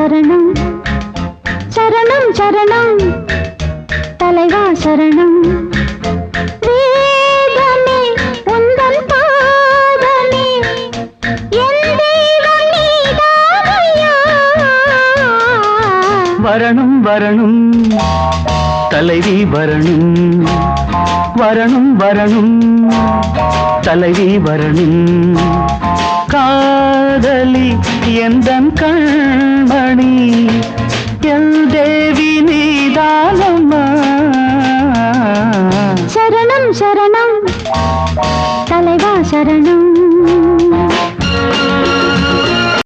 சரணம் சரணம் சரணம் தலைவா சரணம் வேதமே உந்தன் பாதமே என் தெய்வம் நீதானையா வரணும் வரணும் தலைவி வரணும் வரணும் வரணும் தலைவி வரணும் காதலி எந்தன் கண்